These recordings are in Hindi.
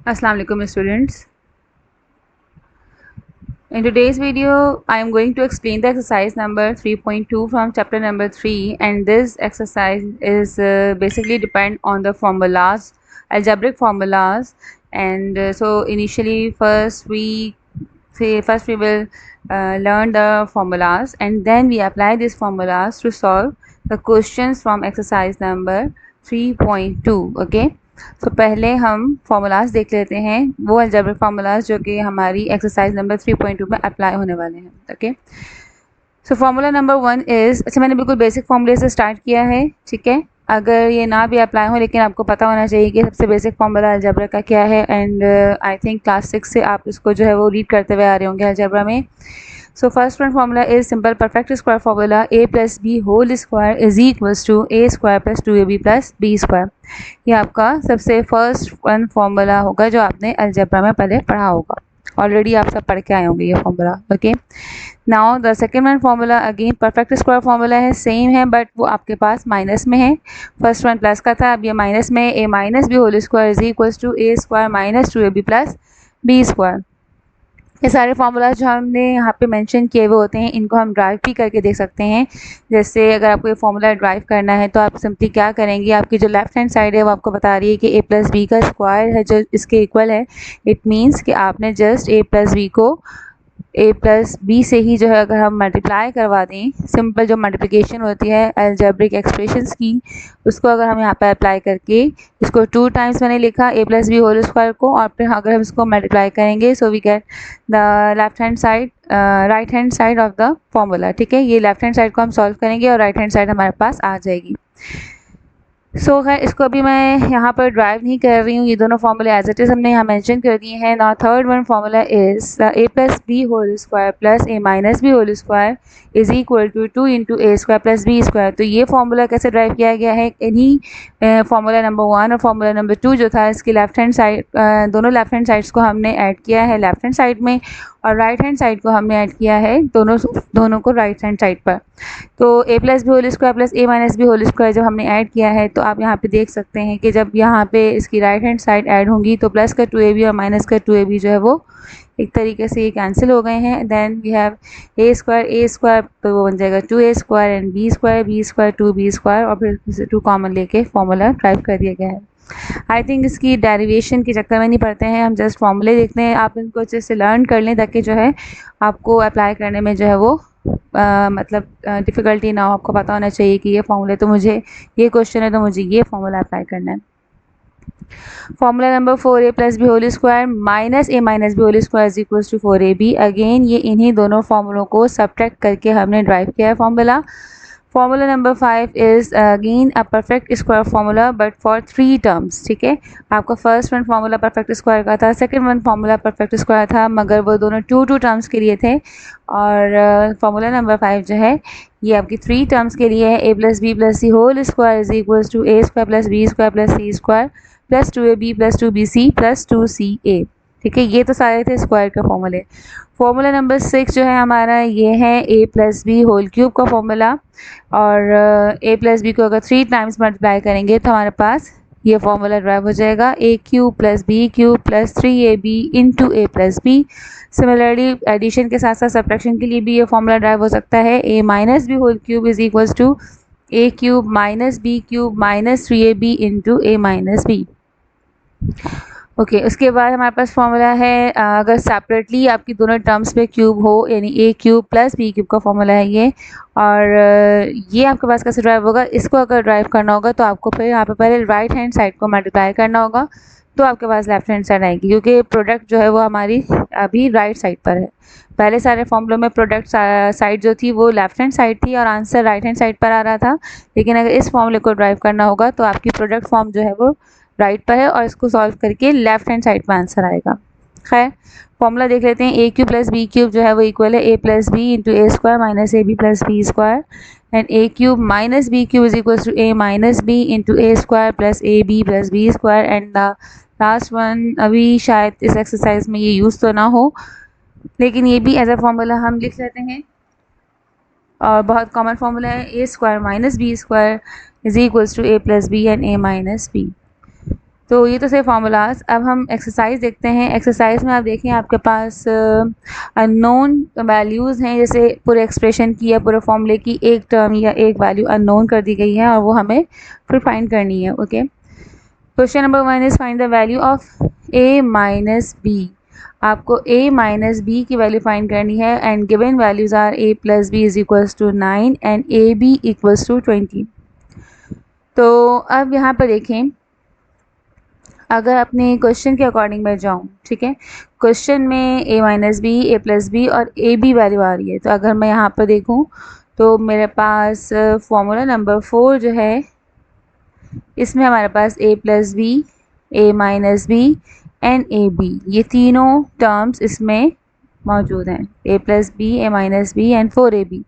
Assalamu alaikum students. In today's video, I am going to explain the exercise number 3.2 from chapter number 3, and this exercise is basically depend on the formulas, algebraic formulas. And so initially first we will learn the formulas, and then we apply these formulas to solve the questions from exercise number 3.2. Okay. तो पहले हम फार्मूलाज देख लेते हैं, वो अलजेब्रिक फार्मूलाज जो कि हमारी एक्सरसाइज नंबर 3.2 में अप्लाई होने वाले हैं. Okay, so formula number 1 is, अच्छा मैंने बिल्कुल बेसिक फार्मूले से स्टार्ट किया है, ठीक है. अगर ये ना भी अप्लाई हो लेकिन आपको पता होना चाहिए कि सबसे बेसिक फार्मूला अलजेब्रा का क्या है. एंड आई थिंक क्लास 6 से आप इसको जो है वो रीड करते हुए आ रहे होंगे अलजेब्रा में. So first one formula is simple perfect square formula. A plus b whole square is equals to a square plus 2ab plus b square. ये आपका सबसे फर्स्ट वन फॉर्मूला होगा जो आपने अलजेब्रा में पहले पढ़ा होगा. ऑलरेडी आप सब पढ़ के आए होंगे ये formula. Okay, now the second one formula again perfect square formula है, सेम है बट वो आपके पास माइनस में है. फर्स्ट वन प्लस का था, अब ये माइनस में. A minus B whole square is equals to A square minus 2ab plus B square. ये सारे फार्मूलाज जो हमने यहाँ पे मेंशन किए हुए होते हैं, इनको हम ड्राइव भी करके देख सकते हैं. जैसे अगर आपको ये फार्मूला ड्राइव करना है तो आप सिंपली क्या करेंगे, आपकी जो लेफ्ट हैंड साइड है वो आपको बता रही है कि ए प्लस बी का स्क्वायर है जो इसके इक्वल है. इट मीन्स कि आपने जस्ट ए प्लस बी को ए प्लस बी से ही जो है अगर हम मल्टीप्लाई करवा दें, सिंपल जो मल्टीप्लिकेशन होती है अलजेब्रिक एक्सप्रेशंस की, उसको अगर हम यहाँ पर अप्लाई करके इसको 2 टाइम्स मैंने लिखा a plus B whole square को, और फिर अगर हम इसको मल्टीप्लाई करेंगे so we get the left hand side right hand side of the formula. ठीक है, ये लेफ्ट हैंड साइड को हम सॉल्व करेंगे और राइट हैंड साइड हमारे पास आ जाएगी. सो खैर इसको अभी मैं यहाँ पर ड्राइव नहीं कर रही हूँ, ये दोनों फॉर्मूले एज इट इज़ हमने यहाँ मेंशन कर दिए हैं. Now third one formula is a plus B whole square plus A minus B whole square is equal to 2 into A square plus B square. तो ये फॉर्मूला कैसे ड्राइव किया गया है, इन्हीं फॉर्मूला नंबर 1 और फॉर्मूला नंबर 2 जो था इसकी लेफ्ट हैंड साइड, दोनों लेफ्ट हैंड साइड्स को हमने ऐड किया है लेफ्ट हैंड साइड में, और राइट हैंड साइड को हमने ऐड किया है दोनों को राइट हैंड साइड पर. तो A plus B whole square plus A minus B whole square जब हमने ऐड किया है तो आप यहाँ पे देख सकते हैं कि जब यहाँ पे इसकी राइट हैंड साइड ऐड होंगी तो प्लस का 2ab और माइनस का 2ab जो है वो एक तरीके से ये कैंसिल हो गए हैं. Then we have a square तो वो बन जाएगा 2a square and b square 2b square, और फिर 2 कॉमन लेके फॉर्मूला ड्राइव कर दिया गया है. आई थिंक इसकी डेरिवेशन के चक्कर में नहीं पड़ते हैं, हम जस्ट फॉर्मूले देखते हैं. आप इनको अच्छे से लर्न कर लें ताकि जो है आपको अप्लाई करने में जो है वो मतलब डिफ़िकल्टी ना हो. आपको पता होना चाहिए कि ये फॉर्मूले तो मुझे, ये क्वेश्चन है तो मुझे ये फॉर्मूला अप्लाई करना है. Formula number 4a plus B whole square minus A minus B whole square is equals to 4ab. Again ये इन्हीं दोनों फॉर्मूलों को सब्ट्रैक्ट करके हमने ड्राइव किया है formula. Formula number 5 is again a perfect square formula but for 3 terms. ठीक है, आपका first one formula perfect square का था, second one formula perfect square था, मगर वो दोनों 2 टर्म्स के लिए थे. और फार्मूला नंबर 5 जो है ये आपकी 3 टर्म्स के लिए है. A plus B plus C whole square is equals to A square plus B square plus C square plus 2ab plus 2bc plus 2ca. ठीक है, ये तो सारे थे स्क्वायर के फॉर्मूले. फॉर्मूला नंबर 6 जो है हमारा ये है A plus B whole cube का फॉर्मूला, और ए प्लस बी को अगर 3 टाइम्स मल्टीप्लाई करेंगे तो हमारे पास ये फॉर्मूला ड्राइव हो जाएगा A cube plus B cube plus 3ab into A plus B. Similarly addition के साथ साथ सब्ट्रैक्शन के लिए भी ये फॉर्मूला ड्राइव हो सकता है. A minus B whole cube is equals to A cube minus B cube minus 3ab into A minus B. Okay, उसके बाद हमारे पास फॉर्मूला है अगर सेपरेटली आपकी दोनों टर्म्स पे क्यूब हो, यानी ए क्यूब प्लस बी क्यूब का फॉर्मूला है ये. और ये आपके पास कैसे ड्राइव होगा, इसको अगर ड्राइव करना होगा तो आपको फिर यहाँ पे पहले राइट हैंड साइड को मल्टीप्लाई करना होगा तो आपके पास लेफ्ट हैंड साइड आएगी, क्योंकि प्रोडक्ट जो है वो हमारी अभी राइट साइड पर है. पहले सारे फॉर्मूलों में प्रोडक्ट साइड जो थी वो लेफ्ट हैंड साइड थी और आंसर राइट हैंड साइड पर आ रहा था. लेकिन अगर इस फॉर्मूले को ड्राइव करना होगा तो आपकी प्रोडक्ट फॉर्म जो है वो राइट पर है और इसको सॉल्व करके लेफ्ट हैंड साइड पर आंसर आएगा. खैर फॉर्मूला देख लेते हैं. A cube plus B cube जो है वो इक्वल है A plus B into A square minus A B plus B square, and A cube minus B cube is equal to A minus B into A square plus A B plus B square. And the last one अभी शायद इस एक्सरसाइज में ये यूज़ तो ना हो, लेकिन ये भी एज अ फॉर्मूला हम लिख लेते हैं और बहुत कॉमन फॉर्मूला है. A square minus B square is equals to A plus B and A minus B. तो ये तो सिर्फ फार्मूलाज। अब हम एक्सरसाइज देखते हैं। एक्सरसाइज में आप देखें आपके पास अननोन वैल्यूज़ हैं, जैसे पूरे एक्सप्रेशन की या पूरे फॉर्मूले की एक टर्म या एक वैल्यू अननोन कर दी गई है और वो हमें फिर फाइंड करनी है। Okay, question number 1 is find the value of a minus b. आपको a माइनस बी की वैल्यू फाइंड करनी है and given values are a plus b is equals to 9 and a b equals to 20। तो अब यहाँ पर देखें, अगर अपने क्वेश्चन के अकॉर्डिंग मैं जाऊँ, ठीक है, क्वेश्चन में a minus b, a plus b और ए बी वैल्यू आ रही है। तो अगर मैं यहाँ पर देखूँ तो मेरे पास फॉर्मूला नंबर 4 जो है, इसमें हमारे पास a plus b, a minus b and a b, ये तीनों टर्म्स इसमें मौजूद हैं, a plus b, a minus b and 4ab।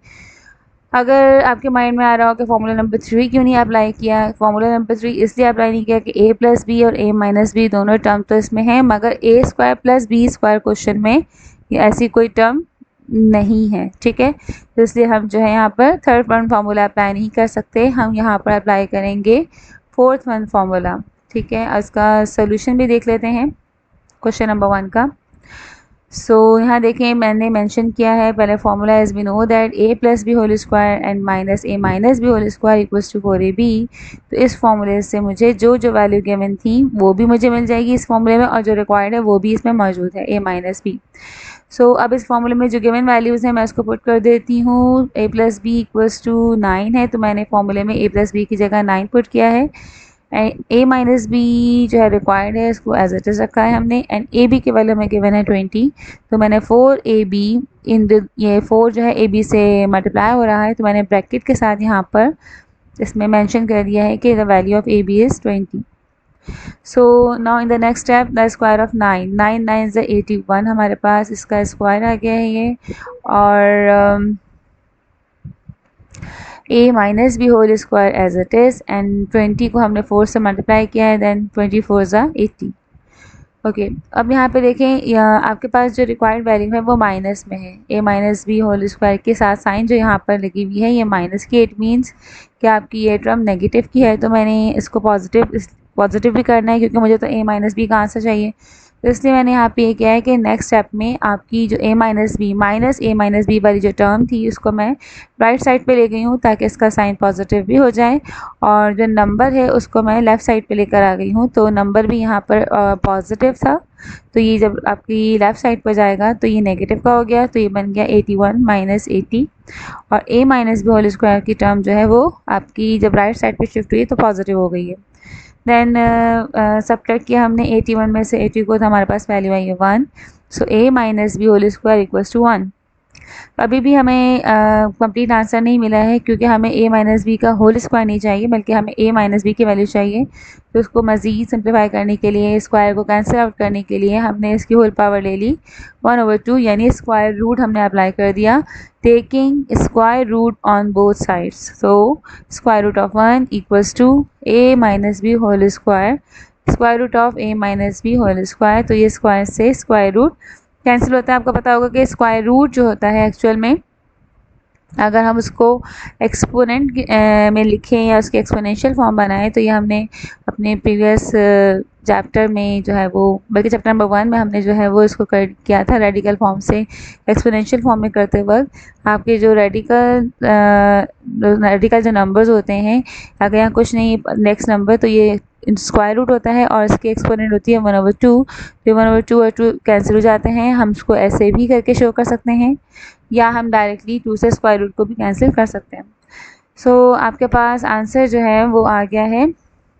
अगर आपके माइंड में आ रहा हो कि फॉर्मूला नंबर 3 क्यों नहीं अप्लाई किया, फॉर्मूला नंबर 3 इसलिए अप्लाई नहीं किया कि a प्लस बी और a माइनस बी दोनों टर्म तो इसमें हैं, मगर a square plus B square question में ऐसी कोई टर्म नहीं है, ठीक है। तो इसलिए हम जो है यहाँ पर थर्ड वन फार्मूला अप्लाई नहीं कर सकते, हम यहाँ पर अप्लाई करेंगे फोर्थ वन फार्मूला, ठीक है। इसका सोल्यूशन भी देख लेते हैं क्वेश्चन नंबर 1 का। सो यहाँ देखें मैंने मेंशन किया है पहले formula as we know that a plus B whole square and minus A minus B whole square equals to 4ab। तो इस फार्मूले से मुझे जो जो वैल्यू गिवन थी वो भी मुझे मिल जाएगी इस फार्मूले में, और जो रिक्वायर्ड है वो भी इसमें मौजूद है, a माइनस बी। सो अब इस फार्मूले में जो गिवन वैल्यूज़ हैं मैं इसको पुट कर देती हूँ। a plus b equals to 9 है, तो मैंने फार्मूले में a प्लस बी की जगह 9 पुट किया है। a माइनस बी जो है रिक्वायर्ड है, इसको एज इट इज़ रखा है हमने, एंड ए बी के वैल्यू में गिवन है 20। तो मैंने 4ab इन ये 4 जो है ए बी से मल्टीप्लाई हो रहा है, तो मैंने ब्रैकेट के साथ यहाँ पर इसमें मेंशन कर दिया है कि the value of A b is 20। So now in the next step the square of 9, 9 9 is 81, हमारे पास इसका स्क्वायर आ गया है ये, और a minus B whole square as it is, and 20 को हमने 4 से मल्टीप्लाई किया है, देन 24 ज़ा 80। ओके, अब यहाँ पे देखें आपके पास जो रिक्वायर्ड वैल्यू है वो माइनस में है, a minus B whole square के साथ साइन जो यहाँ पर लगी हुई है ये माइनस की, इट मीन्स कि आपकी ये टर्म नेगेटिव की है। तो मैंने इसको पॉजिटिव भी करना है क्योंकि मुझे तो a माइनस बी का आंसर चाहिए। तो इसलिए मैंने यहाँ पे ये किया है कि नेक्स्ट स्टेप में आपकी जो a minus b minus A minus b वाली जो टर्म थी उसको मैं राइट साइड पे ले गई हूँ ताकि इसका साइन पॉजिटिव भी हो जाए, और जो नंबर है उसको मैं लेफ़्ट साइड पे लेकर आ गई हूँ। तो नंबर भी यहाँ पर पॉजिटिव था, तो ये जब आपकी लेफ़्ट साइड पर जाएगा तो ये नेगेटिव का हो गया, तो ये बन गया 81 माइनस 80, और a minus B whole square की टर्म जो है वो आपकी जब राइट साइड पे शिफ्ट हुई तो पॉजिटिव हो गई है। देन सब्ट्रैक्ट किया हमने 81 में से 80 को, तो हमारे पास वैल्यू आई है 1। So a minus B whole square equals to 1। अभी भी हमें कंप्लीट आंसर नहीं मिला है क्योंकि हमें a माइनस बी का होल स्क्वायर नहीं चाहिए, बल्कि हमें a माइनस बी की वैल्यू चाहिए। तो उसको मज़ीद सिंप्लीफाई करने के लिए, स्क्वायर को कैंसिल आउट करने के लिए हमने इसकी होल पावर ले ली 1/2, यानी स्क्वायर रूट हमने अप्लाई कर दिया, taking square root on both sides. So square root of 1 equals to a minus B whole square, square root of a minus B whole square. तो ये स्क्वायर से स्क्वायर रूट कैंसिल होता है। आपको पता होगा कि स्क्वायर रूट जो होता है एक्चुअल में अगर हम उसको एक्सपोनेंट में लिखें या उसके एक्सपोनेंशियल फॉर्म बनाएं, तो ये हमने अपने प्रीवियस चैप्टर में जो है वो, बल्कि चैप्टर नंबर 1 में हमने जो है वो इसको किया था रेडिकल फॉर्म से एक्सपोनेंशियल फॉर्म में करते वक्त। आपके जो रेडिकल जो नंबर्स होते हैं, अगर यहाँ कुछ नहीं नेक्स्ट नंबर, तो ये स्क्वायर रूट होता है और इसकी एक्सपोनेंट होती है 1/2। तो 1/2 और 2 कैंसिल हो जाते हैं, हम इसको ऐसे भी करके शो कर सकते हैं या हम डायरेक्टली 2 से स्क्वायर रूट को भी कैंसिल कर सकते हैं। सो आपके पास आंसर जो है वो आ गया है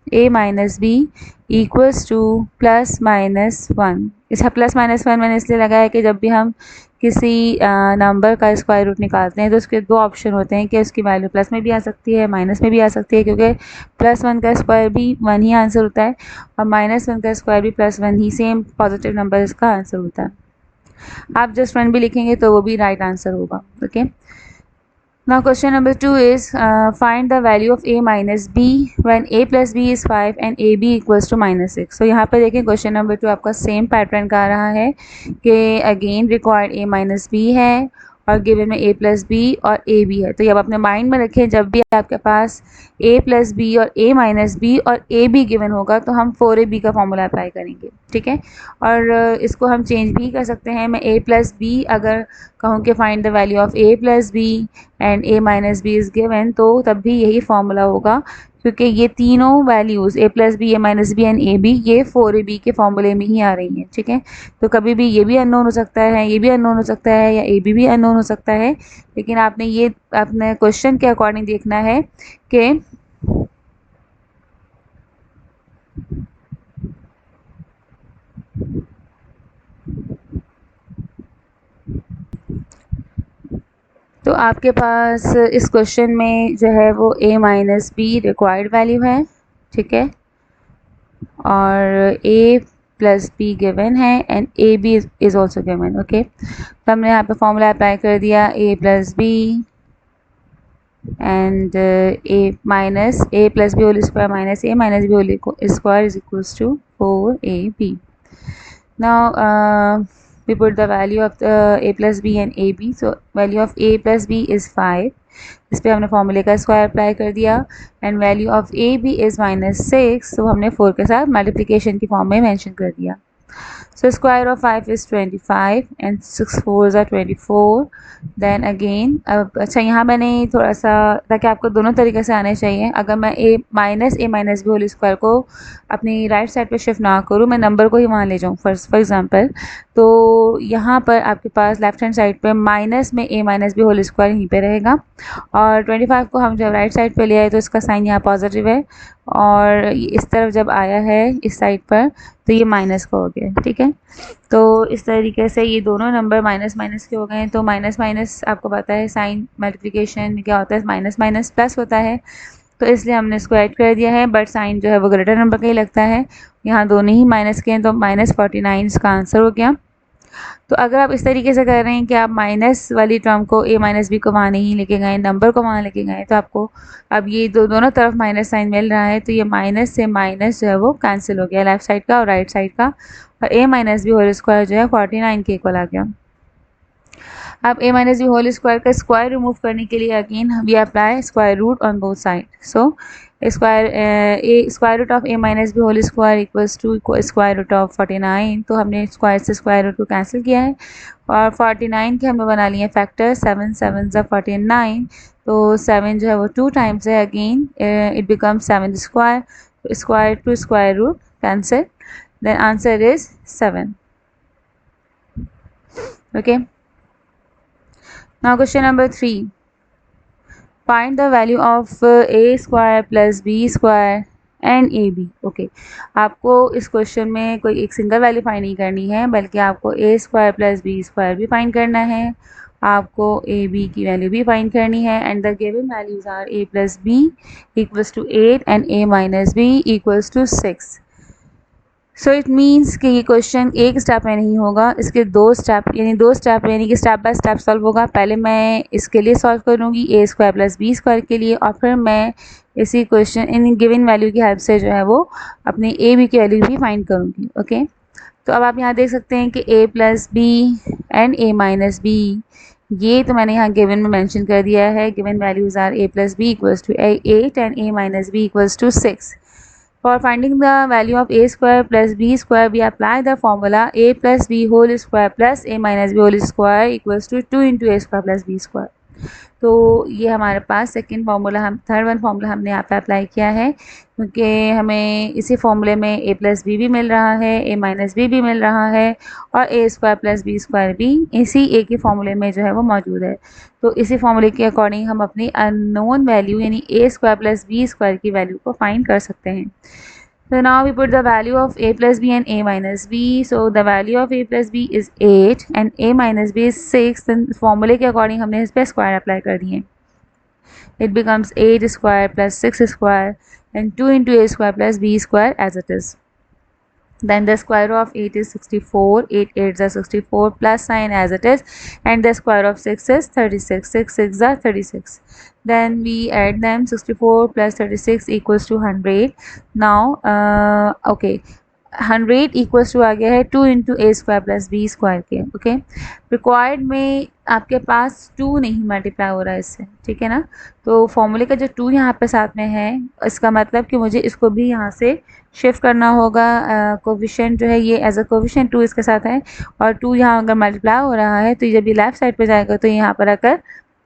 a minus b equals to plus minus 1। इसका प्लस माइनस 1 मैंने इसलिए लगाया कि जब भी हम किसी नंबर का स्क्वायर रूट निकालते हैं तो उसके दो ऑप्शन होते हैं कि उसकी वैल्यू प्लस में भी आ सकती है, माइनस में भी आ सकती है, क्योंकि +1 का स्क्वायर भी 1 ही आंसर होता है और -1 का स्क्वायर भी +1 ही, सेम पॉजिटिव नंबर इसका आंसर होता है। आप जस्ट 1 भी लिखेंगे तो वो भी राइट आंसर होगा। Okay, now question number 2 is find the value of a minus b when a plus b is 5 and ab equals to -6। so यहाँ पे देखें क्वेश्चन नंबर 2 आपका सेम पैटर्न का आ रहा है कि again required a minus b है और गिवन में a प्लस बी और a भी है। तो ये आप अपने माइंड में रखें, जब भी आपके पास a प्लस बी और a माइनस बी और a भी गिवन होगा तो हम 4ab का फॉर्मूला अप्लाई करेंगे, ठीक है। और इसको हम चेंज भी कर सकते हैं। मैं a प्लस बी अगर कहूँ कि find the value of a plus B and a minus b is given, तो तब भी यही फॉर्मूला होगा, क्योंकि ये तीनों values a plus b, a minus b and a b, ये 4ab के फॉर्मूले में ही आ रही हैं, ठीक है। तो कभी भी ये भी अननोन हो सकता है, ये भी अननोन हो सकता है, या a b भी अननोन हो सकता है, लेकिन आपने ये अपने क्वेश्चन के अकॉर्डिंग देखना है कि तो आपके पास इस क्वेश्चन में जो है वो a minus b required value है, ठीक है, और a प्लस बी गिवन है and a b is also given, okay. तो हमने यहाँ पे फॉर्मूला अप्लाई कर दिया, a plus b and a plus b whole square minus a minus b whole square is equals to 4ab. Now we put the value of the a plus b and ab. So value of a plus b is 5. इस पर हमने फॉर्मूले का स्क्वायर अप्लाई कर दिया and value of A b is -6, तो हमने 4 के साथ मल्टीप्लिकेशन की फॉर्म में मेंशन कर दिया। So square of 5 is 25 and 6 4s are 24. Then again अच्छा यहाँ मैंने थोड़ा सा, ताकि आपको दोनों तरीके से आने चाहिए, अगर मैं a minus B whole square को अपनी राइट साइड पे शिफ्ट ना करूँ, मैं नंबर को ही वहाँ ले जाऊँ फॉर एग्जांपल, तो यहाँ पर आपके पास लेफ्ट हैंड साइड पे माइनस में a minus B whole square यहीं पे रहेगा, और 25 को हम जब राइट साइड पे ले आए तो इसका साइन यहाँ पॉजिटिव है, और इस तरफ जब आया है इस साइड पर तो ये माइनस का हो गया, ठीक है। तो इस तरीके से ये दोनों नंबर माइनस माइनस के हो गए। तो माइनस माइनस आपको पता है साइन मल्टीप्लिकेशन क्या होता है, माइनस माइनस प्लस होता है, तो इसलिए हमने इसको ऐड कर दिया है, बट साइन जो है वो ग्रेटर नंबर का ही लगता है। यहाँ दोनों ही माइनस के हैं, तो -49 इसका आंसर हो गया। तो अगर आप इस तरीके से कर रहे हैं कि आप माइनस वाली टर्म को a माइनस बी को वहाँ नहीं लेके गए, नंबर को वहाँ लेके गए, तो आपको अब ये दोनों तरफ माइनस साइन मिल रहा है, तो ये माइनस से माइनस जो है वो कैंसिल हो गया, लेफ्ट साइड का और राइट साइड का, और a minus B whole square जो है 49 के इक्वल आ गया। अब a minus B whole square का स्क्वायर रिमूव करने के लिए again we apply square root on both side. So square root of a minus B whole square equals to square root of 49, तो हमने स्क्वायर से स्क्वायर रूट को कैंसिल किया है, और 49 के हमने बना लिए फैक्टर, 7 7 ज़ा 49, तो 7 जो है वो 2 टाइम्स है, again it becomes 7 square, square to square root cancel, then answer is 7, okay. Now question number 3. Find the value of a square plus b square and ab. Okay. आपको इस क्वेश्चन में कोई एक सिंगल वैल्यू फाइंड नहीं करनी है, बल्कि आपको a square plus B square भी फाइंड करना है, आपको a b की वैल्यू भी फाइंड करनी है, and the given values are a plus b equals to 8 and a minus b equals to 6। So it means कि ये क्वेश्चन एक स्टेप में नहीं होगा, इसके दो स्टेप यानी कि स्टेप बाय स्टेप सॉल्व होगा। पहले मैं इसके लिए सॉल्व करूँगी a square plus B square के लिए, और फिर मैं इसी क्वेश्चन इन गिवन वैल्यू की हेल्प से जो है वो अपनी a b की वैल्यू भी फाइंड करूँगी, ओके। तो अब आप यहाँ देख सकते हैं कि a plus B and a minus b, ये तो मैंने यहाँ गिवन में मेंशन कर दिया है। Given values are a plus b equals to 8 and a minus b equals to 6। For finding the value of a square plus b square, we apply the formula a plus b whole square plus a minus b whole square equals to 2 into a square plus b square. तो ये हमारे पास सेकंड फार्मूला, हम थर्ड वन फार्मूला हमने यहाँ पे अप्लाई किया है, क्योंकि हमें इसी फार्मूले में a प्लस बी भी मिल रहा है, a माइनस बी भी मिल रहा है, और a square plus B square भी इसी a के फार्मूले में जो है वो मौजूद है। तो इसी फार्मूले के अकॉर्डिंग हम अपनी अननोन वैल्यू यानी a square plus B square की वैल्यू को फाइंड कर सकते हैं। So now we put the value of a plus b and a minus b. So the value of a plus b is 8 and a minus b is 6. Then formula के according हमने इस पे square apply कर दिए. It becomes 8 square plus 6 square and 2 into a square plus b square as it is. Then the square root of 8 is 64, 8 8s are 64 plus sign as it is, and the square of 6 is 36, 6 6 are 36. Then we add them, 64 plus 36 equals to 100. Now okay, 100 equals to आ गया है 2 इंटू ए स्क्वायर प्लस बी स्क्वायर के। ओके, रिक्वायर्ड में आपके पास 2 नहीं मल्टीप्लाई हो रहा है इससे, ठीक है ना। तो फॉर्मूले का जो 2 यहाँ पे साथ में है, इसका मतलब कि मुझे इसको भी यहाँ से शिफ्ट करना होगा। कोफिशिएंट जो है ये एज अ कोफिशिएंट 2 इसके साथ है, और 2 यहाँ अगर मल्टीप्लाई हो रहा है तो जब ये लेफ्ट साइड पे जाएगा तो यहाँ पर आकर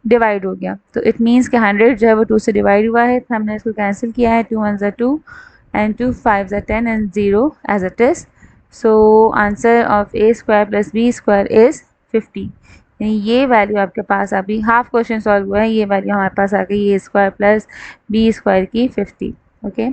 डिवाइड हो गया। तो इट मीन्स कि 100 जो है वो 2 से डिवाइड हुआ है, तो हमने इसको कैंसिल किया है। 2 1 2 and 2 5 10 and 0 as it is. So answer of a square plus b square is 50। ये वैल्यू आपके पास अभी हाफ क्वेश्चन सॉल्व हुआ है, ये वैल्यू हमारे पास आ गई a square plus B square की 50। Okay,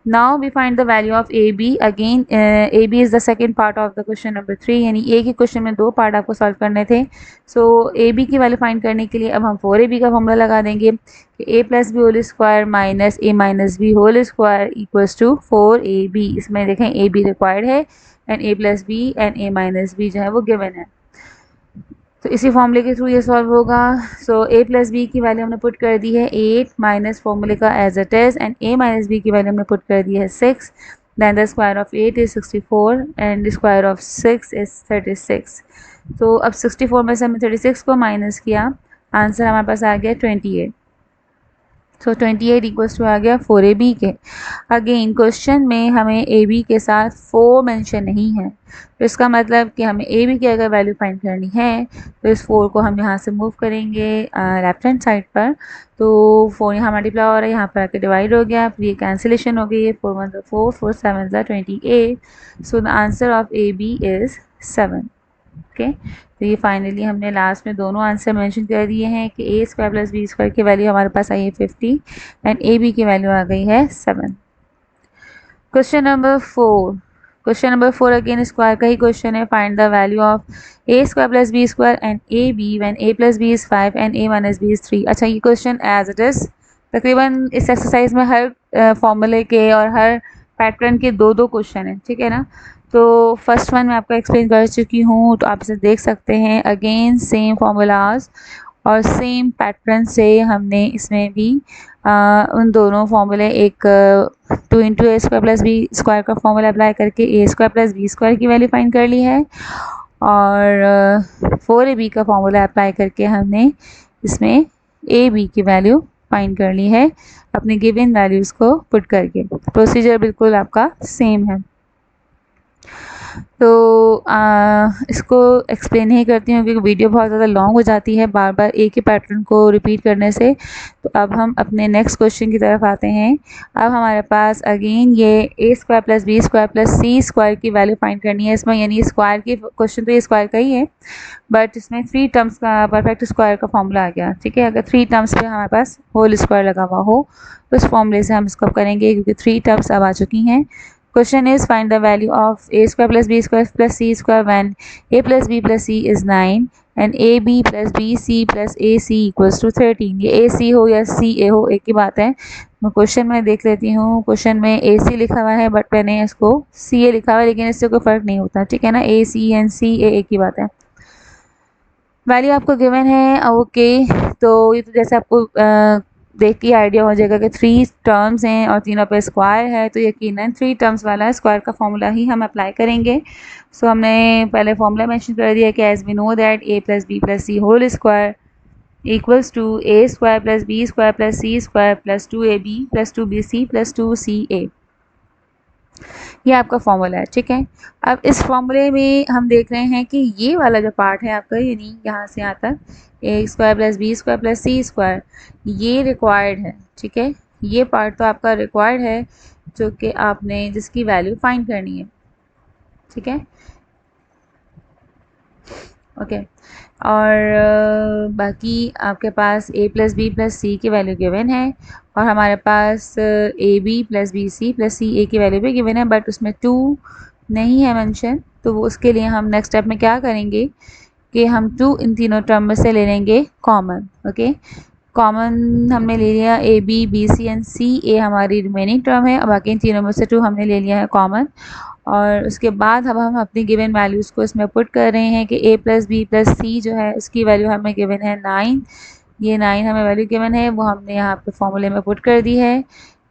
now we find the value of A b. Again A b is the second part of the question number 3, यानी ए के क्वेश्चन में 2 पार्ट आपको सॉल्व करने थे। सो ए बी की वैल्यू फाइंड करने के लिए अब हम 4ab का फॉर्मूला लगा देंगे कि A plus B whole square minus A minus B whole square equals to 4ab। इसमें देखें ए बी रिक्वायर्ड है and A plus B and A minus B जो है वो गिवन है, तो इसी फॉर्मूले के थ्रू ये सॉल्व होगा। सो ए प्लस बी की वैल्यू हमने पुट कर दी है 8 माइनस फॉर्मूले का as it is, and A minus b की वैल्यू हमने पुट कर दी है 6। Then the square of 8 is 64 and the square of 6 is 36। तो अब 64 में से हमने 36 को माइनस किया, आंसर हमारे पास आ गया 28। सो 28 इक्वल्स टू आ गया 4ab के। अगेन क्वेश्चन में हमें ab के साथ 4 मेंशन नहीं है, तो इसका मतलब कि हमें ab की अगर वैल्यू फाइंड करनी है तो इस 4 को हम यहाँ से मूव करेंगे लेफ्ट हैंड साइड पर। तो 4 यहाँ मल्टीप्लाई हो रहा है, यहाँ पर आके डिवाइड हो गया, फिर ये कैंसिलेशन हो गई है। 4 1 4 4 7 28। So the answer of ab is 7। Okay, तो ये फाइनली हमने लास्ट में दोनों आंसर मेंशन कर दिए हैं कि ए स्क्वायर प्लस बी स्क्वायर की वैल्यू हमारे पास आई है 50 एंड ए बी की वैल्यू आ गई है 7। Question number 4। Question number 4 again square का ही क्वेश्चन है। Find the value of A square plus B square and a b when a plus b is 5 and A minus b is 3। अच्छा, ये क्वेश्चन एज इट इज़ तकरीबन इस एक्सरसाइज में हर फॉर्मूले के और हर पैटर्न के 2-2 क्वेश्चन हैं, ठीक है ना। तो फर्स्ट वन मैं आपको एक्सप्लेन कर चुकी हूँ, तो आप इसे देख सकते हैं। अगेन सेम फार्मूलाज और सेम पैटर्न से हमने इसमें भी उन दोनों फार्मूले, एक 2 इंटू ए स्क्वायर प्लस बी स्क्वायर का फार्मूला अप्लाई करके ए स्क्वायर प्लस बी स्क्वायर की वैल्यू फाइंड कर ली है, और 4ab का फार्मूला अप्लाई करके हमने इसमें ए बी की वैल्यू फाइंड कर ली है अपने गिवन वैल्यूज़ को पुट करके। प्रोसीजर बिल्कुल आपका सेम है। तो इसको एक्सप्लेन नहीं करती हूँ क्योंकि वीडियो बहुत ज़्यादा लॉन्ग हो जाती है बार बार एक ही पैटर्न को रिपीट करने से। तो अब हम अपने नेक्स्ट क्वेश्चन की तरफ आते हैं। अब हमारे पास अगेन ये A square plus B square plus C square की वैल्यू फाइंड करनी है इसमें, यानी स्क्वायर की क्वेश्चन तो ये स्क्वायर का ही है, बट इसमें 3 टर्म्स का परफेक्ट स्क्वायर का फॉर्मूला आ गया, ठीक है। अगर 3 टर्म्स पे हमारे पास होल स्क्वायर लगा हुआ हो तो उस फॉर्मूले से हम इसको करेंगे क्योंकि 3 टर्म्स अब आ चुकी हैं। Question is find the value of a square plus b square plus c square when a plus b plus c is 9 and ab plus bc plus ac equals to 13। ये ac हो या ca हो एक ही बात है। मैं क्वेश्चन में देख लेती हूँ, क्वेश्चन में ac लिखा हुआ है बट मैंने इसको ca लिखा हुआ है, लेकिन इससे कोई फ़र्क नहीं होता, ठीक है ना। ac एंड ca एक ही बात है। वैल्यू आपको गिवन है, ओके। तो ये तो जैसे आपको देख के आइडिया हो जाएगा कि 3 टर्म्स हैं और तीनों पे स्क्वायर है, तो यकीनन 3 टर्म्स वाला स्क्वायर का फॉर्मूला ही हम अप्लाई करेंगे। सो हमने पहले फॉर्मूला मेंशन कर दिया कि as we know that a plus B plus C whole square equals to A square plus B square plus C square plus 2ab plus 2bc plus 2ca। ये आपका फॉर्मूला है, ठीक है। अब इस फॉर्मूले में हम देख रहे हैं कि ये वाला जो पार्ट है आपका, यानी यहाँ से यहाँ तक A square plus B square plus C square, ये रिक्वायर्ड है, ठीक है। ये पार्ट तो आपका रिक्वायर्ड है जो कि आपने जिसकी वैल्यू फाइंड करनी है, ठीक है, ओके। और बाकी आपके पास A plus B plus C की वैल्यू गिवन है और हमारे पास A B plus B C plus C A की वैल्यू भी गिवन है, बट उसमें 2 नहीं है मेंशन। तो वो उसके लिए हम नेक्स्ट स्टेप में क्या करेंगे कि हम 2 इन तीनों टर्म में से ले लेंगे कॉमन, ओके। कॉमन हमने ले लिया A B B C and C A हमारी रिमेनिंग टर्म है, और बाकी इन तीनों में से 2 हमने ले लिया है कॉमन। और उसके बाद अब हम अपनी गिवन वैल्यूज़ को इसमें पुट कर रहे हैं कि a प्लस बी प्लस सी जो है उसकी वैल्यू हमें गिवन है 9। ये 9 हमें वैल्यू गिवन है, वो हमने यहाँ पे फॉर्मूले में पुट कर दी है।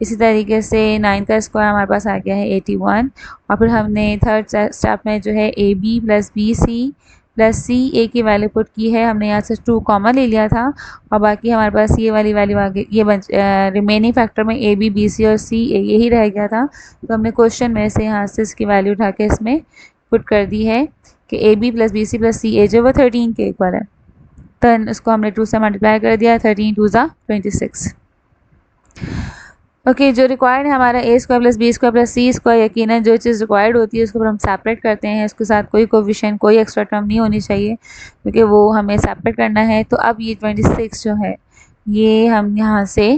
इसी तरीके से 9 का स्क्वायर हमारे पास आ गया है 81। और फिर हमने थर्ड स्टेप में जो है A B plus B C plus C A की वैल्यू पुट की है। हमने यहाँ से 2 कॉमन ले लिया था और बाकी हमारे पास ये वाली वैल्यू आ गई, ये रिमेनिंग फैक्टर में ए बी बी सी और सी ए यही रह गया था। तो हमने क्वेश्चन में से यहाँ से इसकी वैल्यू उठा के इसमें पुट कर दी है कि A B plus B C plus C A जो वो 13 के इक्वल है। तो उसको हमने 2 से मल्टीप्लाई कर दिया, 13 2 ज़ा 26। ओके जो रिक्वायर्ड है हमारा A square plus B square plus C square, यकीनन जो चीज़ रिक्वायर्ड होती है उसको फिर हम सेपरेट करते हैं, उसके साथ कोई कोफिशिएंट कोई एक्स्ट्रा टर्म नहीं होनी चाहिए क्योंकि वो हमें सेपरेट करना है। तो अब ये 26 जो है ये हम यहाँ से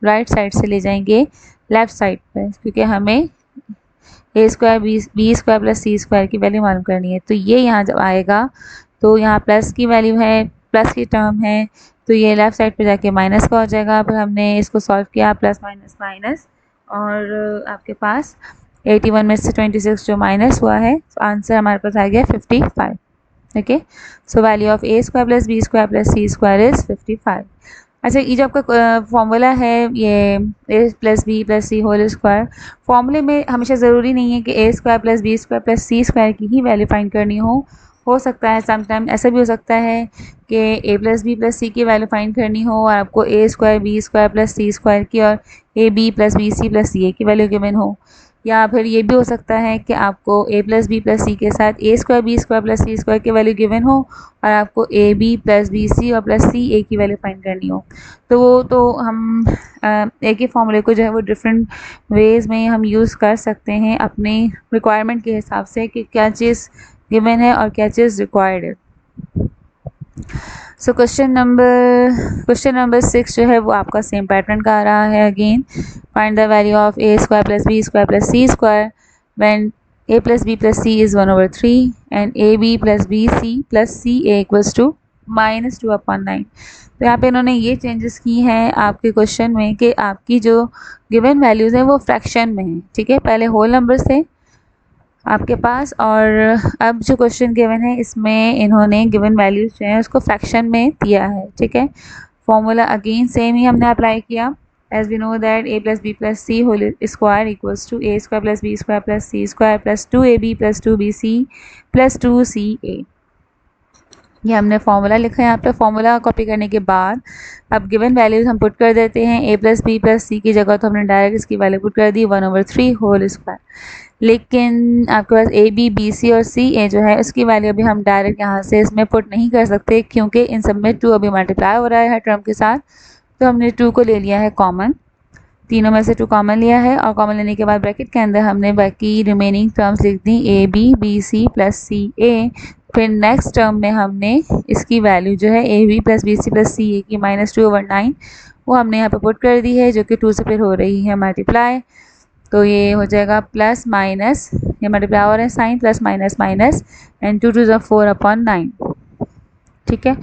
राइट साइड से ले जाएंगे लेफ़्ट साइड पर, क्योंकि हमें ए स्क्वायर बी स्क्वायर प्लस सी स्क्वायर की वैल्यू मालूम करनी है। तो ये यहाँ जब आएगा तो यहाँ प्लस की वैल्यू है, प्लस की टर्म है, तो ये लेफ़्ट साइड पे जाके माइनस का हो जाएगा। फिर हमने इसको सॉल्व किया प्लस माइनस माइनस और आपके पास 81 में से 26 जो माइनस हुआ है तो आंसर हमारे पास आ गया 55। Okay so value of A square plus B square plus C square is 55। अच्छा ये जो आपका फॉर्मूला है ये A plus B plus C whole square, फॉर्मूले में हमेशा ज़रूरी नहीं है कि ए square plus B square plus सी स्क्वायर की ही वैल्यू फाइंड करनी हो सकता है समटाइम ऐसा भी हो सकता है कि A plus B plus C की वैल्यू फाइंड करनी हो और आपको A square B square plus C square की और A B plus B C plus C A की वैल्यू गिवन हो। या फिर ये भी हो सकता है कि आपको a plus B plus c के साथ a square B square plus C square की वैल्यू गिवन हो और आपको a B plus B c और प्लस सी ए की वैल्यू फाइंड करनी हो। तो वो तो हम एक ही फॉर्मूले को जो है वो डिफरेंट वेज़ में हम यूज़ कर सकते हैं अपने रिक्वायरमेंट के हिसाब से कि क्या चीज़ गिवन है और क्या चीज़ रिक्वायर्ड है। सो क्वेश्चन नंबर 6 जो है वो आपका सेम पैटर्न का आ रहा है। Again find the value of A square plus B square plus C square when a plus B plus c is 1/3 and a B plus B C plus C a equals to -2/9। तो यहाँ पे इन्होंने ये चेंजेस की हैं आपके क्वेश्चन में कि आपकी जो गिवन वैल्यूज़ हैं वो फ्रैक्शन में हैं, ठीक है। पहले होल नंबर्स थे आपके पास और अब जो क्वेश्चन गिवन है इसमें इन्होंने गिवन वैल्यूज जो है उसको फ्रैक्शन में दिया है, ठीक है। फॉर्मूला अगेन सेम ही हमने अप्लाई किया as we know that a plus B plus C whole square equals to A square plus B square plus C square plus 2ab plus 2bc plus 2ca। ये हमने फार्मूला लिखा है यहाँ पे। फार्मूला कॉपी करने के बाद अब गिवन वैल्यूज हम पुट कर देते हैं। ए प्लस बी प्लस सी की जगह तो हमने डायरेक्ट इसकी वैल्यू पुट कर दी 1/3 होल स्क्वायर। लेकिन आपके पास ए बी बी सी और सी ए जो है उसकी वैल्यू अभी हम डायरेक्ट यहाँ से इसमें पुट नहीं कर सकते क्योंकि इन सब में 2 अभी मल्टीप्लाई हो रहा है टर्म के साथ। तो हमने 2 को ले लिया है कॉमन, तीनों में से 2 कॉमन लिया है और कॉमन लेने के बाद ब्रैकेट के अंदर हमने बाकी रिमेनिंग टर्म्स लिख दी A B B C plus C A. फिर नेक्स्ट टर्म में हमने इसकी वैल्यू जो है A B plus B C plus C A की -2/9 वो हमने यहाँ पे पुट कर दी है जो कि 2 से फिर हो रही है मल्टीप्लाई। तो ये हो जाएगा प्लस माइनस, ये मल्टीप्लाई हो रहा है sign, plus minus minus and 2 2 4/9, ठीक है।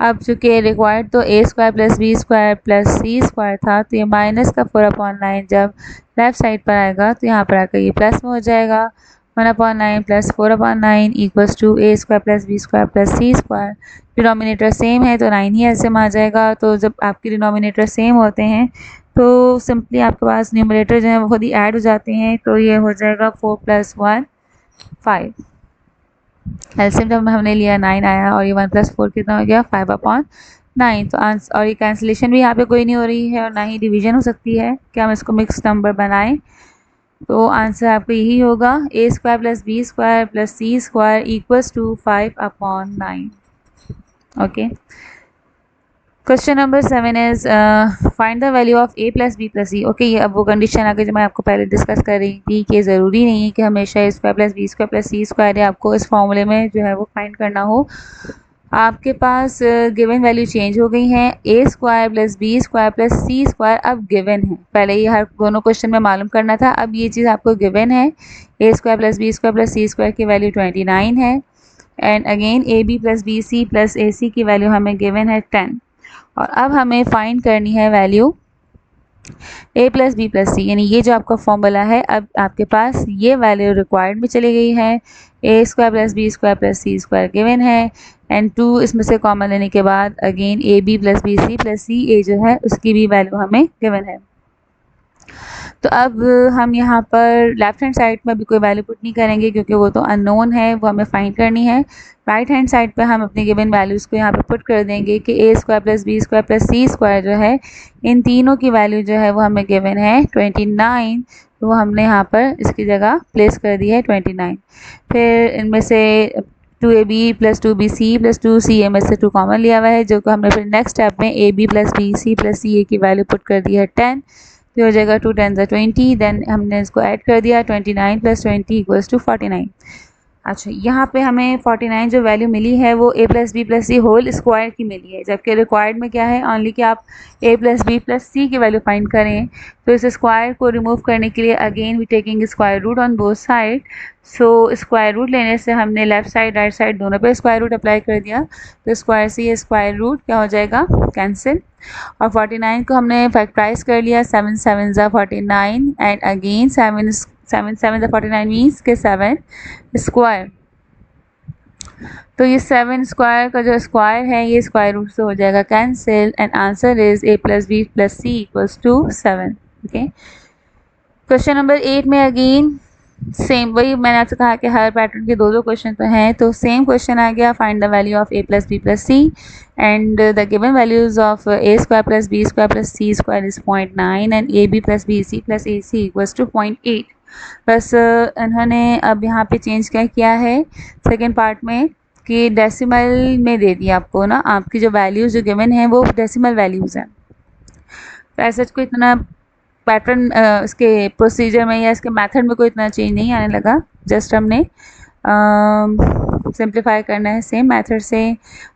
अब चूँकि रिक्वायर्ड तो A square plus B square plus C square था तो ये माइनस का 4/9 जब लेफ़्ट साइड पर आएगा तो यहाँ पर आकर ये प्लस में हो जाएगा 1/9 plus 4/9 equals to A square plus B square plus C square. Denominator same है तो 9 ही ऐसे में आ जाएगा। तो जब आपके डिनोमिनेटर सेम होते हैं तो सिंपली आपके पास न्यूमरेटर जो है वो खुद ही ऐड हो जाते हैं। तो ये हो जाएगा 4 + 1 5। एलसीएम जब हमने लिया 9 आया और ये 1 + 4 कितना हो गया 5/9। तो आंसर और ये कैंसिलेशन भी यहाँ पे कोई नहीं हो रही है और ना ही डिवीजन हो सकती है कि हम इसको मिक्स नंबर बनाएं। तो आंसर आपका यही होगा A square plus B square plus C square equals to 5/9। Okay question number 7 is find the value of A plus B plus C. Okay ये अब वो कंडीशन आगे जो मैं आपको पहले डिस्कस कर रही थी कि ज़रूरी नहीं है कि हमेशा A square plus B square plus C square है आपको इस फॉर्मूले में जो है वो फाइंड करना हो। आपके पास गिवन वैल्यू चेंज हो गई हैं। A square plus B square plus C square अब गिवन है, पहले ये हर दोनों क्वेश्चन में मालूम करना था, अब ये चीज़ आपको गिवन है। A square plus B square plus C square की वैल्यू 29 है and again A B plus B C plus A C की वैल्यू हमें गिवन है 10। और अब हमें फाइंड करनी है वैल्यू ए प्लस बी प्लस सी, यानी ये जो आपका फॉर्मूला है अब आपके पास ये वैल्यू रिक्वायर्ड में चली गई है। A square plus B square plus C square given है एंड 2 इसमें से कॉमन लेने के बाद again A B plus B C plus C A जो है उसकी भी वैल्यू हमें गिवन है। तो अब हम यहाँ पर लेफ्ट हैंड साइड में भी कोई वैल्यू पुट नहीं करेंगे क्योंकि वो तो अननोन है, वो हमें फाइंड करनी है। राइट हैंड साइड पे हम अपने गिवन वैल्यूज़ को यहाँ पे पुट कर देंगे कि ए square plus B square plus सी स्क्वायर जो है, इन तीनों की वैल्यू जो है वो हमें गिवन है 29, तो वो हमने यहाँ पर इसकी जगह प्लेस कर दी है 29। फिर इनमें से 2ab plus 2bc plus 2ca में से 2 कॉमन लिया हुआ है, जो कि हमने फिर नेक्स्ट स्टेप में ab plus bc plus ca की वैल्यू पुट कर दी है 10, तो हो जाएगा 2 10 20। देन हमने इसको ऐड कर दिया 29 प्लस 20 इक्वल्स टू 49। अच्छा, यहाँ पे हमें 49 जो वैल्यू मिली है वो a plus B plus C whole square की मिली है, जबकि रिक्वायर्ड में क्या है, ओनली कि आप a plus B plus C की वैल्यू फाइंड करें। तो इस स्क्वायर को रिमूव करने के लिए again we taking square root on both side. So square root लेने से हमने लेफ्ट साइड राइट साइड दोनों पे स्क्वायर रूट अप्लाई कर दिया, तो स्क्वायर से ये स्क्वायर रूट क्या हो जाएगा, कैंसिल। और 49 को हमने फैक्टराइज कर लिया, 7 7 49 एंड अगेन 7 7 7 49 मीन्स के 7 स्क्वायर। तो ये 7 स्क्वायर का जो स्क्वायर है ये स्क्वायर रूट से हो जाएगा cancel and answer is a plus B plus c equals to 7। Okay, question number 8 में अगेन सेम, वही मैंने आपसे कहा कि हर पैटर्न के 2-2 क्वेश्चन तो हैं, तो सेम क्वेश्चन आ गया, find the value of a plus B plus c and the given values of a square plus B square plus C square is 0.9 and ab plus B C plus A c equals to 0.8। बस इन्होंने अब यहाँ पे चेंज क्या किया है सेकेंड पार्ट में कि डेसिमल में दे दिया आपको ना, आपकी जो वैल्यूज़ जो गिवन है वो डेसिमल वैल्यूज़ हैं। तो ऐसा कोई इतना पैटर्न इसके प्रोसीजर में या इसके मेथड में कोई इतना चेंज नहीं आने लगा, जस्ट हमने सिंप्लीफाई करना है सेम मेथड से।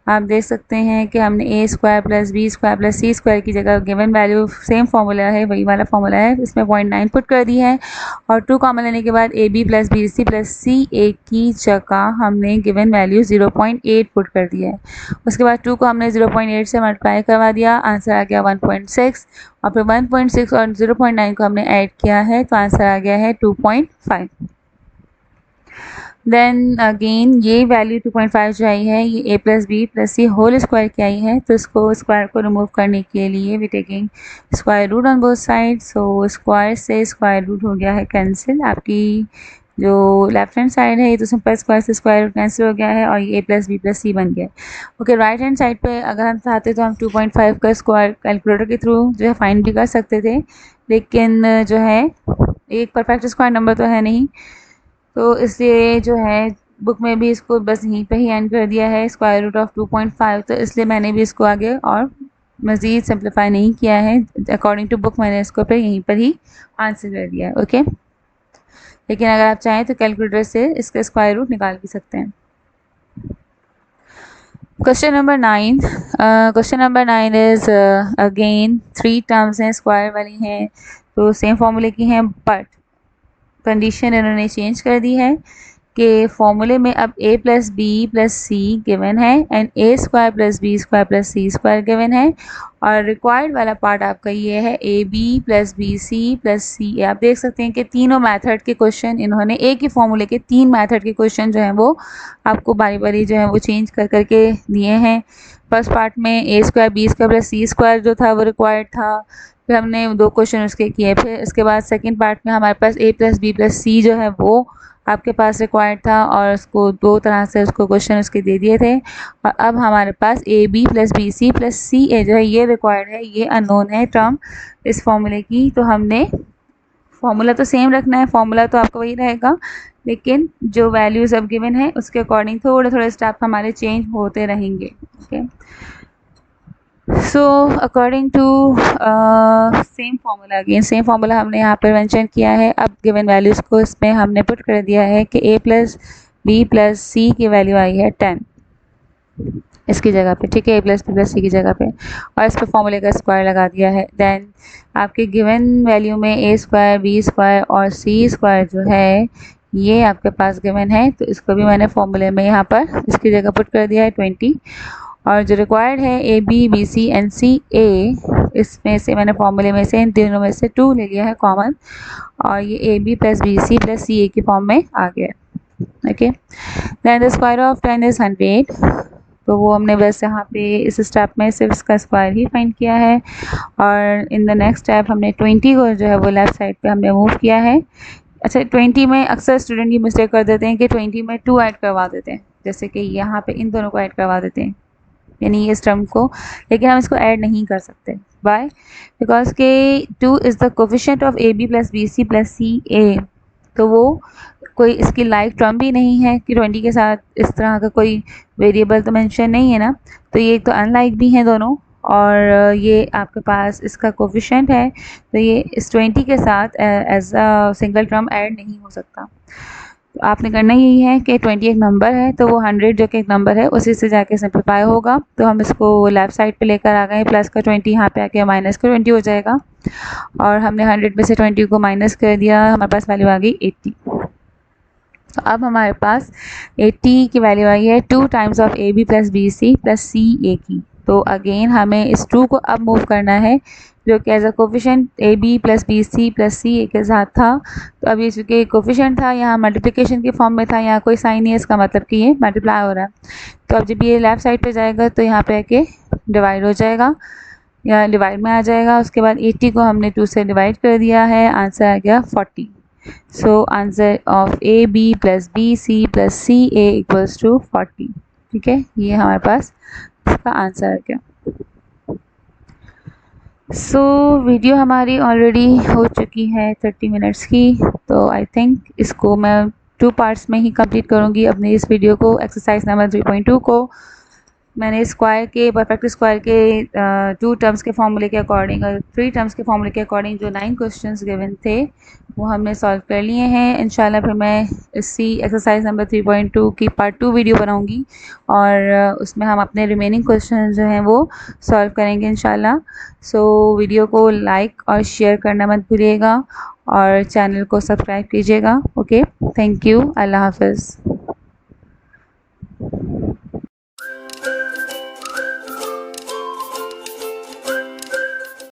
आप देख सकते हैं कि हमने a square plus B square plus C square की जगह गिवन वैल्यू सेम फार्मूला है, वही वाला फार्मूला है, इसमें 0.9 पुट कर दी है और 2 कॉमन लेने के बाद ab plus B C plus C A की जगह हमने गिवन वैल्यू 0.8 पुट कर दिया है। उसके बाद 2 को हमने 0.8 से मल्टीप्लाई करवा दिया, आंसर आ गया 1.6 और फिर 1.6 और 0.9 को हमने ऐड किया है तो आंसर आ गया है 2.5। देन अगेन ये वैल्यू 2.5 जो आई है ये a plus B plus C whole square की आई है, तो इसको स्क्वायर को रिमूव करने के लिए we taking square root on both side. So square से स्क्वायर रूट हो गया है कैंसिल, आपकी जो लेफ्ट हैंड साइड है ये तो सिंपल स्क्वायर से स्क्वायर रूट कैंसिल हो गया है और ये a प्लस बी प्लस सी बन गया। ओके, राइट हैंड साइड पे अगर हम चाहते तो हम 2.5 का स्क्वायर कैलकुलेटर के थ्रू जो है फाइंड भी कर सकते थे, लेकिन जो है एक परफेक्ट स्क्वायर नंबर तो है नहीं, तो इसलिए जो है बुक में भी इसको बस यहीं पे ही एंड कर दिया है स्क्वायर रूट ऑफ 2.5, तो इसलिए मैंने भी इसको आगे और मज़ीद सिंप्लीफाई नहीं किया है, अकॉर्डिंग टू बुक मैंने इसको पे यहीं पर ही आंसर कर दिया है। ओके, लेकिन अगर आप चाहें तो कैलकुलेटर से इसका स्क्वायर रूट निकाल भी सकते हैं। Question number 9, question number 9 is again 3 terms हैं, स्क्वायर वाली हैं, तो सेम फॉर्मूले की हैं, बट कंडीशन इन्होंने चेंज कर दी है कि फॉर्मूले में अब a plus B plus C given है and a square plus B square plus C square given है, और रिक्वायर्ड वाला पार्ट आपका ये है A B plus B C plus C A. आप देख सकते हैं कि तीनों मेथड के क्वेश्चन इन्होंने एक ही फॉर्मूले के 3 मेथड के क्वेश्चन जो हैं वो आपको बारी बारी जो है वो चेंज कर करके दिए हैं। फर्स्ट पार्ट में a square B square plus C square जो था वो रिक्वायर्ड था, फिर हमने 2 क्वेश्चन उसके किए, फिर इसके बाद सेकंड पार्ट में हमारे पास a प्लस बी प्लस सी जो है वो आपके पास रिक्वायर्ड था और उसको 2 तरह से उसको क्वेश्चन उसके दे दिए थे, और अब हमारे पास A B plus B C plus C A जो है ये रिक्वायर्ड है, ये अननोन है टर्म इस फॉर्मूले की। तो हमने फॉर्मूला तो सेम रखना है, फॉर्मूला तो आपका वही रहेगा, लेकिन जो वैल्यूज़ अब गिवन है उसके अकॉर्डिंग थोड़े थोड़े स्टेप हमारे चेंज होते रहेंगे। Okay, so according to same formula, again same formula हमने यहाँ पर मेंशन किया है। अब गिवन वैल्यूज़ को इसमें हमने पुट कर दिया है कि a plus B plus C की वैल्यू आई है 10 इसकी जगह पे, ठीक है, a plus B plus C की जगह पे, और इस पर फॉर्मूले का स्क्वायर लगा दिया है। देन आपके गिवन वैल्यू में a स्क्वायर बी स्क्वायर और सी स्क्वायर जो है ये आपके पास गिवन है, तो इसको भी मैंने फॉर्मूले में यहाँ पर इसकी जगह पुट कर दिया है 20, और जो रिक्वायर्ड है A B B C and C A, इसमें से मैंने फॉर्मूले में से इन तीनों में से 2 ले लिया है कॉमन, और ये A B plus B C plus C A की फॉर्म में आ गया। Okay, then the square of 10 is 100, तो वो हमने बस यहाँ पे इस स्टेप में सिर्फ इसका स्क्वायर ही फाइंड किया है। और इन द नेक्स्ट स्टेप हमने 20 को जो है वो लेफ़्ट साइड पे हमने मूव किया है। अच्छा, 20 में अक्सर स्टूडेंट ये मिस्टेक कर देते हैं कि 20 में 2 ऐड करवा देते हैं, जैसे कि यहाँ पे इन दोनों को ऐड करवा देते हैं, यानी इस टर्म को, लेकिन हम इसको ऐड नहीं कर सकते। वाई? बिकॉज के 2 is the coefficient of A B plus B C plus C A, तो वो कोई इसकी लाइक टर्म भी नहीं है कि 20 के साथ इस तरह का कोई वेरिएबल तो मेंशन नहीं है ना, तो ये तो अनलाइक भी हैं दोनों, और ये आपके पास इसका कोफिशिएंट है, तो ये इस 20 के साथ as a single term add नहीं हो सकता। तो आपने करना यही है कि 20 एक नंबर है, तो वो 100 जो कि एक नंबर है उसी से जाके सिंप्लीफाई होगा। तो हम इसको लेफ़्ट साइड पे लेकर आ गए, प्लस का 20 यहाँ पे आके माइनस का 20 हो जाएगा, और हमने 100 में से 20 को माइनस कर दिया, हमारे पास वैल्यू आ गई 80। तो अब हमारे पास 80 की वैल्यू आई है 2 times of A B plus B C plus C A की। तो अगेन हमें इस 2 को अब मूव करना है, जो कि as a coefficient A B plus B C plus C A के साथ था। तो अब ये चूँकि कोफिशिएंट था, यहाँ मल्टीप्लिकेशन के फॉर्म में था, यहाँ कोई साइन नहीं है, इसका मतलब कि ये मल्टीप्लाई हो रहा है। तो अब जब ये लेफ़्ट साइड पे जाएगा तो यहाँ पे आके डिवाइड हो जाएगा, या डिवाइड में आ जाएगा। उसके बाद 80 को हमने 2 से डिवाइड कर दिया है, आंसर आ गया 40। So answer of A B plus B C plus C a equals to 40। ठीक है, ये हमारे पास इसका आंसर आ गया। सो वीडियो हमारी ऑलरेडी हो चुकी है 30 मिनट्स की, तो आई थिंक इसको मैं 2 पार्ट्स में ही कंप्लीट करूँगी अपनी इस वीडियो को। एक्सरसाइज नंबर 3.2 को मैंने स्क्वायर के, परफेक्ट स्क्वायर के 2 टर्म्स के फॉर्मूले के अकॉर्डिंग और 3 टर्म्स के फॉर्मूले के अकॉर्डिंग जो 9 क्वेश्चंस गिवन थे वो हमने सॉल्व कर लिए हैं। इंशाल्लाह फिर मैं इसी एक्सरसाइज नंबर 3.2 की पार्ट 2 वीडियो बनाऊंगी, और उसमें हम अपने रिमेनिंग क्वेश्चन जो हैं वो सॉल्व करेंगे इंशाल्लाह। सो वीडियो को लाइक और शेयर करना मत भूलिएगा, और चैनल को सब्सक्राइब कीजिएगा। ओके, थैंक यू, अल्लाह हाफ़िज़।